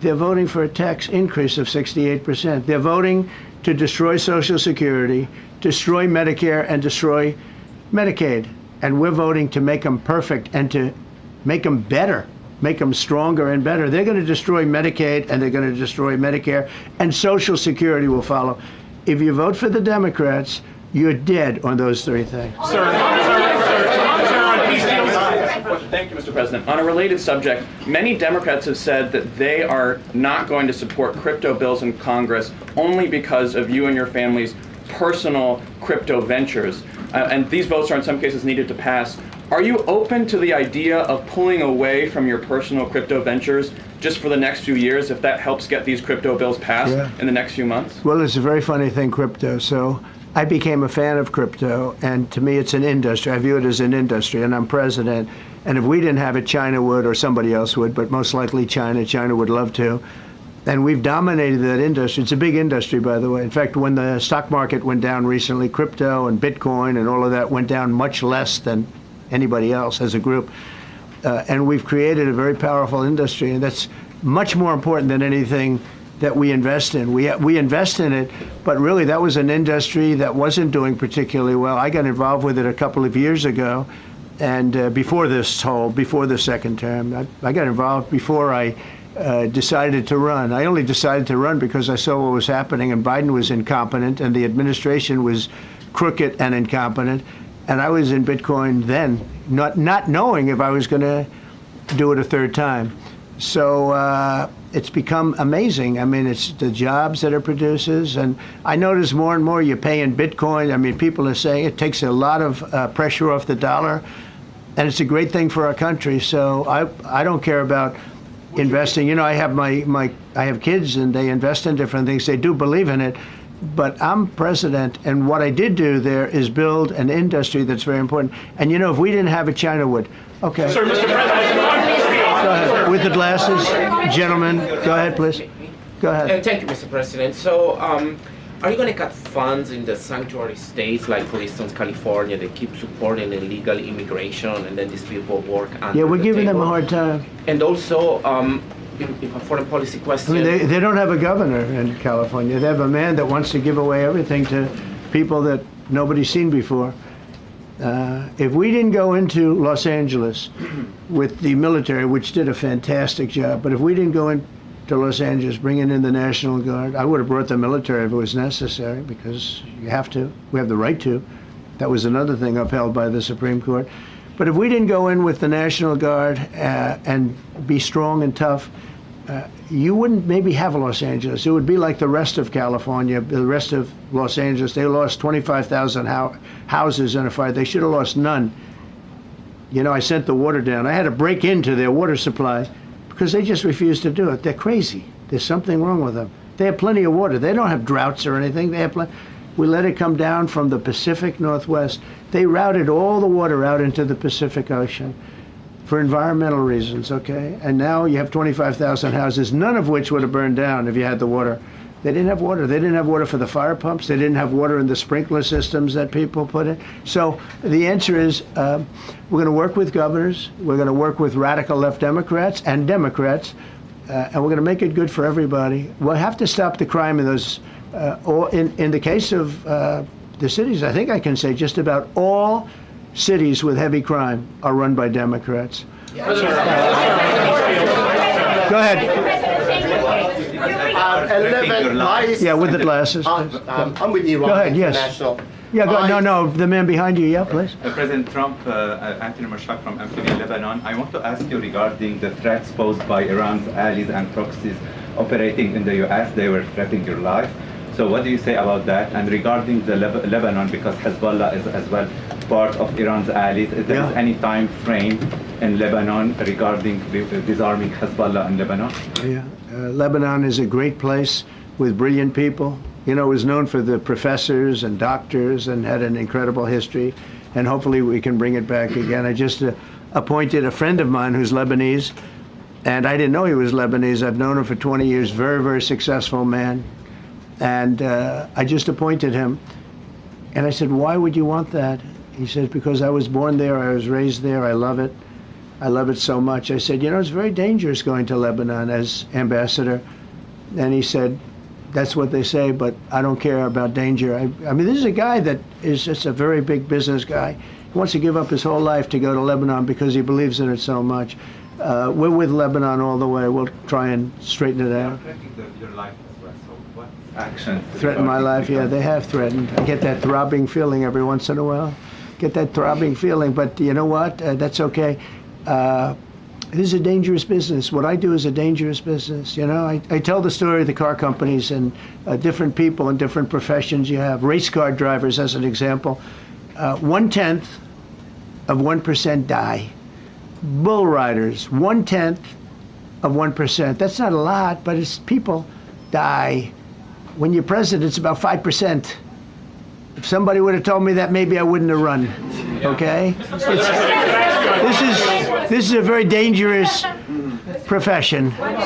they're voting for a tax increase of 68%. They're voting to destroy Social Security, destroy Medicare, and destroy Medicaid. And we're voting to make them perfect and to make them better, make them stronger and better. They're going to destroy Medicaid, and they're going to destroy Medicare, and Social Security will follow. If you vote for the Democrats, you're dead on those three things. Thank you, Mr. President. On a related subject, many Democrats have said that they are not going to support crypto bills in Congress only because of you and your family's personal crypto ventures. And these votes are in some cases needed to pass. Are you open to the idea of pulling away from your personal crypto ventures just for the next few years if that helps get these crypto bills passed in the next few months? Well, it's a very funny thing, crypto. So I became a fan of crypto, and to me it's an industry. I view it as an industry, and I'm president. And if we didn't have it, China would, or somebody else would, but most likely China. China would love to. And we've dominated that industry. It's a big industry, by the way. In fact, when the stock market went down recently, crypto and Bitcoin and all of that went down much less than anybody else as a group. And we've created a very powerful industry, and that's much more important than anything that we invest in. We invest in it, but really that was an industry that wasn't doing particularly well. I got involved with it a couple of years ago, and before the second term. I got involved before I decided to run. I only decided to run because I saw what was happening, and Biden was incompetent, and the administration was crooked and incompetent. And I was in Bitcoin then, not knowing if I was going to do it a third time. So it's become amazing. I mean, it's the jobs that it produces. And I notice more and more you pay in Bitcoin. I mean, people are saying it takes a lot of pressure off the dollar. And it's a great thing for our country. So I don't care about investing. You know, I have I have kids and they invest in different things. They do believe in it. But I'm president, and what I did do there is build an industry that's very important. And you know, if we didn't have it, China would. Okay. Sir, Mr. President, go ahead. With the glasses, gentlemen. Go ahead, please. Go ahead. Thank you, Mr. President. So, are you going to cut funds in the sanctuary states, like for instance California, that keep supporting illegal immigration, and then these people work under Yeah, we're the giving table? them a hard time. And also, in a foreign policy I question. mean, they don't have a governor in California. They have a man that wants to give away everything to people that nobody's seen before. If we didn't go into Los Angeles with the military, which did a fantastic job, but if we didn't go into Los Angeles bringing in the National Guard, I would have brought the military if it was necessary, because you have to. We have the right to. That was another thing upheld by the Supreme Court. But if we didn't go in with the National Guard and be strong and tough, you wouldn't maybe have Los Angeles. It would be like the rest of California, the rest of Los Angeles. They lost 25,000 houses in a fire. They should have lost none. You know, I sent the water down. I had to break into their water supply because they just refused to do it. They're crazy. There's something wrong with them. They have plenty of water. They don't have droughts or anything. They have plenty. We let it come down from the Pacific Northwest. They routed all the water out into the Pacific Ocean for environmental reasons, okay? And now you have 25,000 houses, none of which would have burned down if you had the water. They didn't have water. They didn't have water for the fire pumps. They didn't have water in the sprinkler systems that people put in. So the answer is we're going to work with governors. We're going to work with radical left Democrats and Democrats, and we're going to make it good for everybody. We'll have to stop the crime in those, or in the case of the cities, I think I can say just about all cities with heavy crime are run by Democrats. Go ahead. 11 lies. Yeah, with the glasses. I'm with you. Go ahead, yes. Yeah, go, no, the man behind you, yeah, please. President Trump, Anthony Marshak from Anthony, Lebanon. I want to ask you regarding the threats posed by Iran's allies and proxies operating in the U.S. They were threatening your life. So what do you say about that? And regarding the Lebanon, because Hezbollah is as well part of Iran's allies, is there any time frame in Lebanon regarding disarming Hezbollah in Lebanon? Yeah, Lebanon is a great place with brilliant people. You know, it was known for the professors and doctors and had an incredible history. And hopefully we can bring it back again. I just appointed a friend of mine who's Lebanese, and I didn't know he was Lebanese. I've known him for 20 years, very, very successful man. And I just appointed him. And I said, why would you want that? He said, because I was born there, I was raised there, I love it. I love it so much. I said, you know, it's very dangerous going to Lebanon as ambassador. And he said, that's what they say, but I don't care about danger. I mean, this is a guy that is just a very big business guy. He wants to give up his whole life to go to Lebanon because he believes in it so much. We're with Lebanon all the way. We'll try and straighten it out. Your life as well. So what action? Threaten my life? Yeah, they have threatened. I get that throbbing feeling every once in a while. Get that throbbing feeling, but you know what? That's okay. This is a dangerous business. What I do is a dangerous business. You know, I tell the story of the car companies and different people in different professions you have. Race car drivers, as an example. 1/10 of 1% die. Bull riders, 1/10 of 1%. That's not a lot, but it's people die. When you're president, it's about 5%. If somebody would have told me that, maybe I wouldn't have run. Okay? This is a very dangerous profession. Yeah,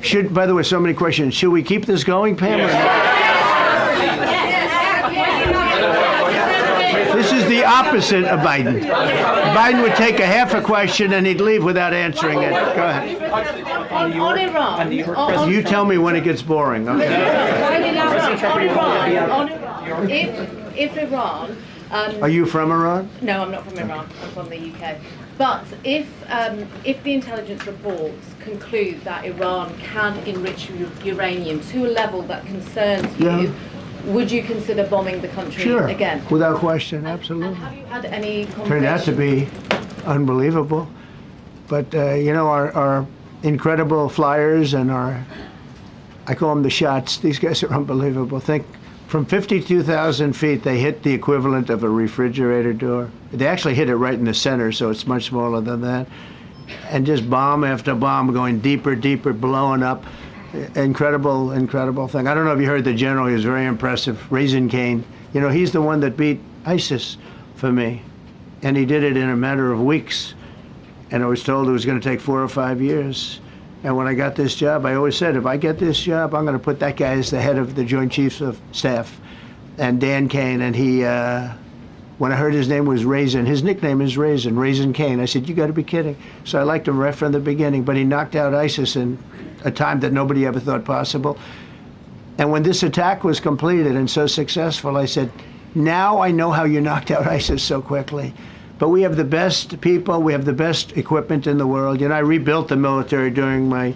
please. By the way, so many questions. Should we keep this going, Pam? This is the opposite of Biden. Biden would take a half a question and he'd leave without answering it. Go ahead. On Iran. You tell me when it gets boring. Okay. If Iran. Are you from Iran? No, I'm not from Iran. I'm from the UK. But if the intelligence reports conclude that Iran can enrich uranium to a level that concerns you, would you consider bombing the country again? Without question, absolutely. Have you had any conversations? Turned out to be unbelievable. But, our incredible flyers and I call them the shots. These guys are unbelievable. Think from 52,000 feet, they hit the equivalent of a refrigerator door. They actually hit it right in the center, so it's much smaller than that. And just bomb after bomb going deeper, deeper, blowing up. Incredible, incredible thing. I don't know if you heard the general. He was very impressive. Raisin Cane. He's the one that beat ISIS for me. And he did it in a matter of weeks. And I was told it was going to take 4 or 5 years. And when I got this job, I always said, if I get this job, I'm going to put that guy as the head of the Joint Chiefs of Staff. And Dan Kane, and he, when I heard his name was Raisin, his nickname is Raisin Cane. I said, you got to be kidding. So I liked him right from the beginning. But he knocked out ISIS in a time that nobody ever thought possible. And when this attack was completed and so successful, I said, now I know how you knocked out ISIS so quickly. But we have the best people, we have the best equipment in the world. I rebuilt the military during my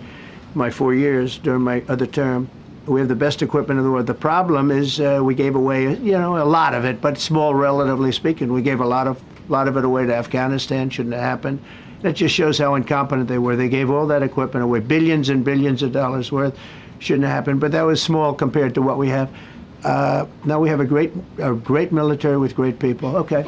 4 years, during my other term. We have the best equipment in the world. The problem is we gave away, a lot of it, but small, relatively speaking. We gave a lot of it away to Afghanistan. Shouldn't have happened. That just shows how incompetent they were. They gave all that equipment away, billions and billions of dollars worth. Shouldn't have happened, but that was small compared to what we have. Now we have a great military with great people. Okay.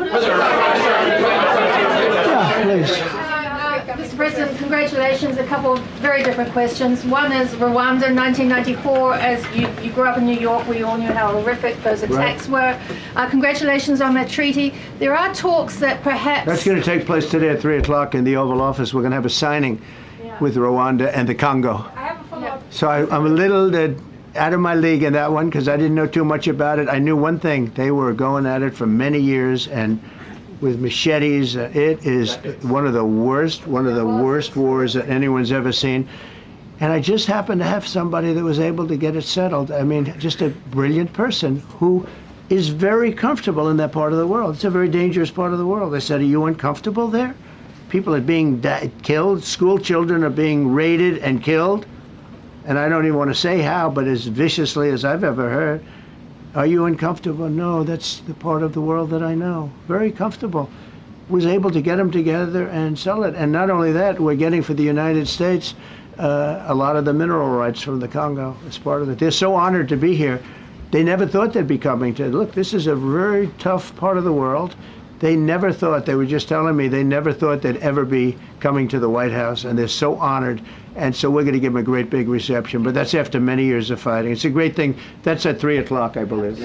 Yeah, please. Mr. President, congratulations. A couple of very different questions. One is Rwanda, 1994. As you grew up in New York, we all knew how horrific those attacks were. Congratulations on that treaty. There are talks that perhaps... That's going to take place today at 3 o'clock in the Oval Office. We're going to have a signing with Rwanda and the Congo. I have a follow-up. So I'm a little out of my league in that one because I didn't know too much about it. I knew one thing. They were going at it for many years and with machetes. It is one of the worst wars that anyone's ever seen. And I just happened to have somebody that was able to get it settled. I mean, just a brilliant person who is very comfortable in that part of the world. It's a very dangerous part of the world. I said, are you uncomfortable there? People are being killed. School children are being raided and killed. And I don't even want to say how, but as viciously as I've ever heard. Are you uncomfortable? No, that's the part of the world that I know. Very comfortable. Was able to get them together and sell it. And not only that, we're getting for the United States a lot of the mineral rights from the Congo as part of it. They're so honored to be here. They never thought they'd be coming to, look, this is a very tough part of the world. They never thought, they were just telling me, they never thought they'd ever be coming to the White House, and they're so honored. And so we're going to give them a great big reception, but that's after many years of fighting. It's a great thing. That's at 3 o'clock, I believe.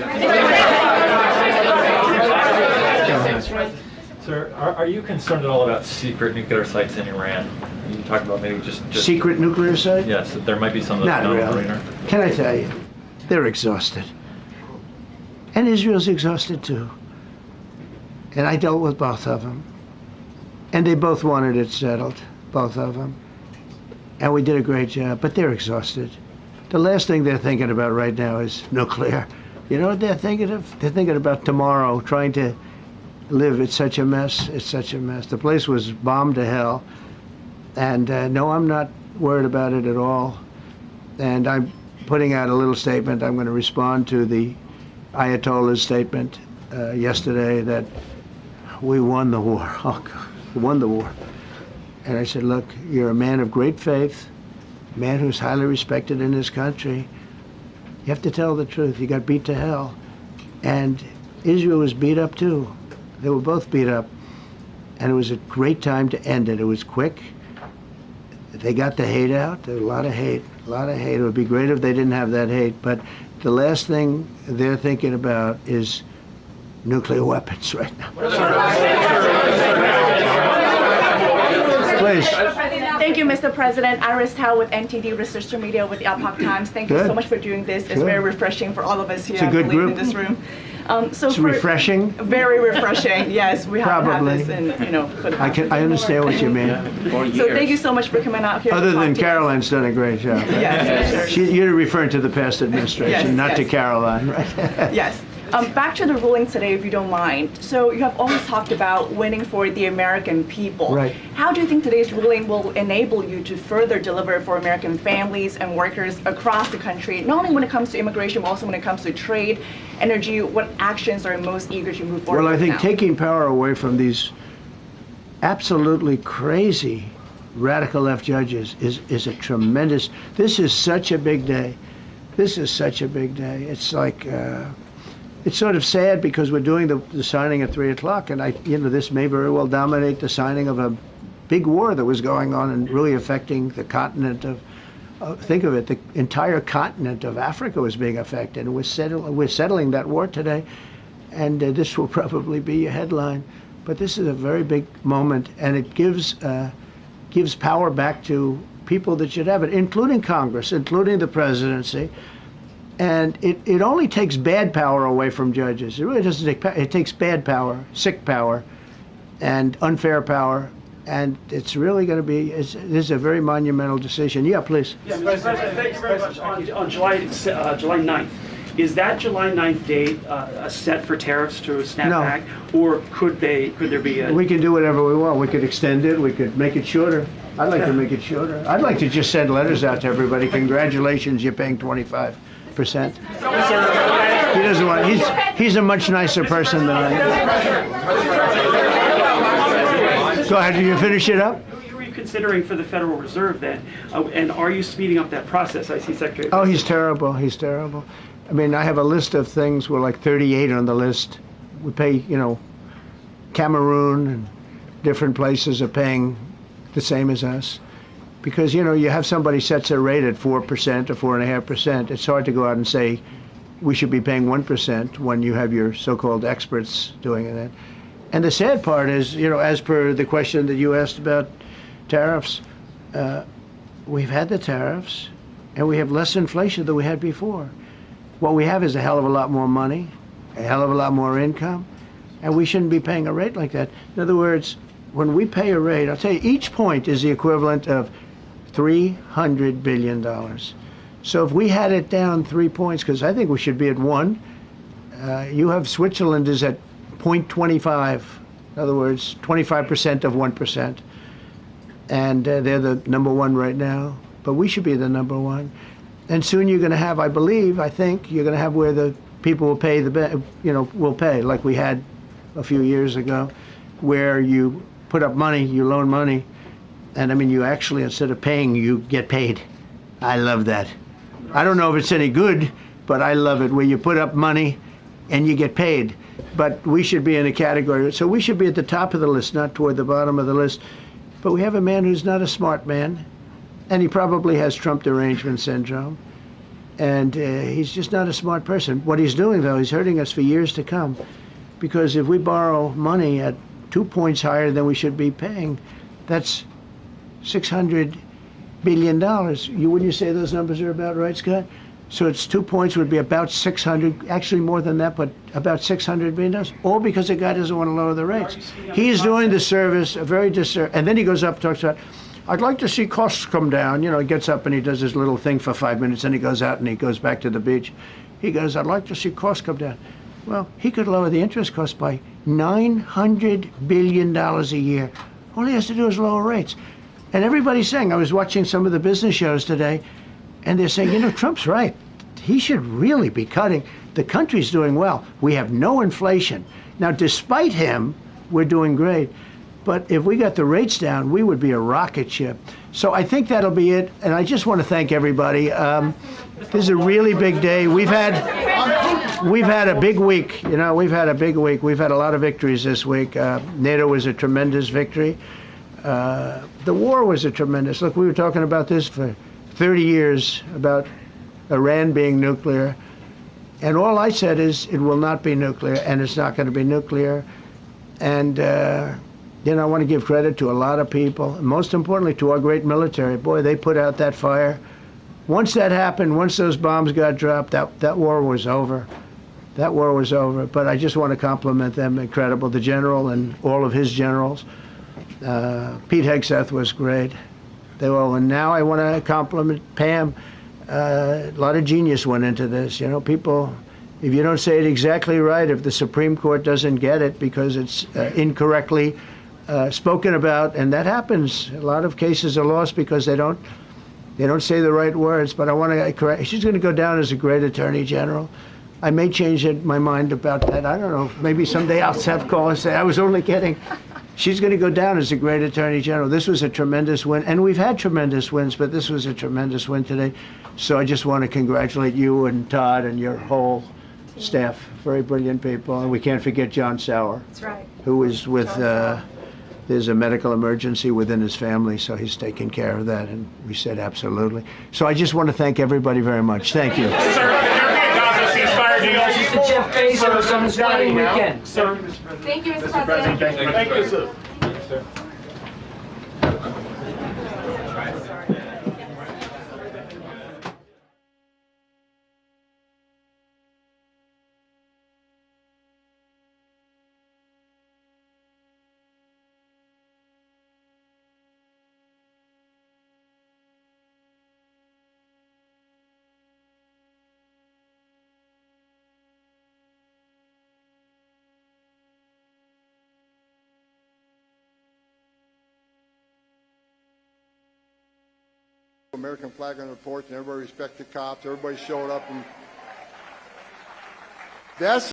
Sir, are you concerned at all about secret nuclear sites in Iran? You talked about maybe just secret nuclear sites? Yes, there might be some of those. Not really. Can I tell you? They're exhausted. And Israel's exhausted too. And I dealt with both of them. And they both wanted it settled, both of them. And we did a great job, but they're exhausted. The last thing they're thinking about right now is nuclear. You know what they're thinking of? They're thinking about tomorrow, trying to live. It's such a mess. It's such a mess. The place was bombed to hell. And no, I'm not worried about it at all. And I'm putting out a little statement. I'm going to respond to the Ayatollah's statement yesterday that we won the war. Oh, God, we won the war. And I said, look, you're a man of great faith, a man who's highly respected in this country. You have to tell the truth. You got beat to hell. And Israel was beat up too. They were both beat up. And it was a great time to end it. It was quick. They got the hate out. There was a lot of hate, a lot of hate. It would be great if they didn't have that hate. But the last thing they're thinking about is nuclear weapons right now. Please. Thank you, Mr. President. Iris Tao with NTD Research Media with the Epoch Times. Thank you so much for doing this. It's very refreshing for all of us here, It's a good group. in this room. It's refreshing. Very refreshing. Yes, we haven't had this in, for the past I understand what you mean. So thank you so much for coming out here. Other than Caroline's done a great job. Yes, sure. You're referring to the past administration, not to Caroline, right? Yes. Back to the ruling today, if you don't mind. So you have always talked about winning for the American people. Right. How do you think today's ruling will enable you to further deliver for American families and workers across the country, not only when it comes to immigration, but also when it comes to trade, energy? What actions are you most eager to move forward Well, I think now? taking power away from these absolutely crazy radical left judges is a tremendous. This is such a big day. This is such a big day. It's like it's sort of sad because we're doing the signing at 3 o'clock, and this may very well dominate the signing of a big war that was going on and really affecting the continent of. Think of it, the entire continent of Africa was being affected. And we're settling that war today, and this will probably be a headline. But this is a very big moment, and it gives power back to people that should have it, including Congress, including the presidency. And it only takes bad power away from judges. It really doesn't take power. It takes bad power, sick power, and unfair power. And it's really going to be, this is a very monumental decision. Yeah, please. Yeah, Mr. President, thank you very much. On July 9th, is that July 9th date set for tariffs to snap back? Or could there be a... We can do whatever we want. We could extend it. We could make it shorter. I'd like to make it shorter. I'd like to just send letters out to everybody. Congratulations, you're paying 25%. He doesn't want, he's a much nicer person than I am. Go ahead, did you finish it up? Who are you considering for the Federal Reserve then? And are you speeding up that process? I see Secretary. Oh, he's terrible. He's terrible. I mean, I have a list of things. We're like 38 on the list. We pay, Cameroon and different places are paying the same as us. Because, you have somebody sets a rate at 4% or 4.5%. It's hard to go out and say we should be paying 1% when you have your so-called experts doing it. And the sad part is, as per the question that you asked about tariffs, we've had the tariffs, and we have less inflation than we had before. What we have is a hell of a lot more money, a hell of a lot more income, and we shouldn't be paying a rate like that. In other words, when we pay a rate, I'll tell you, each point is the equivalent of $300 billion. So if we had it down 3 points, because I think we should be at 1, you have Switzerland is at 0.25, in other words, 25% of 1%. And they're the number 1 right now, but we should be the number 1. And soon you're going to have, I think, you're going to have where the people will pay will pay, like we had a few years ago, where you put up money, you loan money, and I mean, you actually, instead of paying, you get paid. I love that. I don't know if it's any good, but I love it, where you put up money and you get paid. But we should be in a category, so we should be at the top of the list, not toward the bottom of the list. But we have a man who's not a smart man, and he probably has Trump derangement syndrome, and he's just not a smart person. What he's doing, though, he's hurting us for years to come, because if we borrow money at 2 points higher than we should be paying, that's $600 billion. Wouldn't you say those numbers are about right, Scott? So it's 2 points would be about 600, actually more than that, but about $600 billion, all because the guy doesn't want to lower the rates. He is doing the service, a very and then he goes up and talks about, I'd like to see costs come down. He gets up and he does his little thing for 5 minutes, and he goes out and he goes back to the beach. He goes, I'd like to see costs come down. Well, he could lower the interest cost by $900 billion a year. All he has to do is lower rates. And everybody's saying, I was watching some of the business shows today, and they're saying, Trump's right. He should really be cutting. The country's doing well. We have no inflation. Now, despite him, we're doing great. But if we got the rates down, we would be a rocket ship. So I think that'll be it. And I just want to thank everybody. This is a really big day. We've had a big week. We've had a big week. We've had a lot of victories this week. NATO was a tremendous victory. The war was a tremendous. Look, we were talking about this for 30 years, about Iran being nuclear. And all I said is it will not be nuclear, and it's not going to be nuclear. And, I want to give credit to a lot of people, and most importantly to our great military. Boy, they put out that fire. Once that happened, once those bombs got dropped, that war was over. That war was over. But I just want to compliment them. Incredible. The general and all of his generals. Pete Hegseth was great. And now I want to compliment Pam. A lot of genius went into this. People, if you don't say it exactly right, if the Supreme Court doesn't get it because it's incorrectly spoken about, and that happens. A lot of cases are lost because they don't say the right words. But I want to correct. She's going to go down as a great attorney general. I may change my mind about that. I don't know. Maybe someday I'll have call and say I was only kidding. she's going to go down as a great Attorney General. This was a tremendous win, and we've had tremendous wins, but this was a tremendous win today. So I just want to congratulate you and Todd and your whole staff. Very brilliant people. And we can't forget John Sauer. That's right. Who is with, there's a medical emergency within his family, so he's taking care of that, and we said absolutely. So I just want to thank everybody very much. Thank you. Mr. Jeff Bezos on his wedding weekend. Thank you, Mr. President. Thank you, sir. American flag on the porch, and everybody respect the cops. Everybody showed up, and that's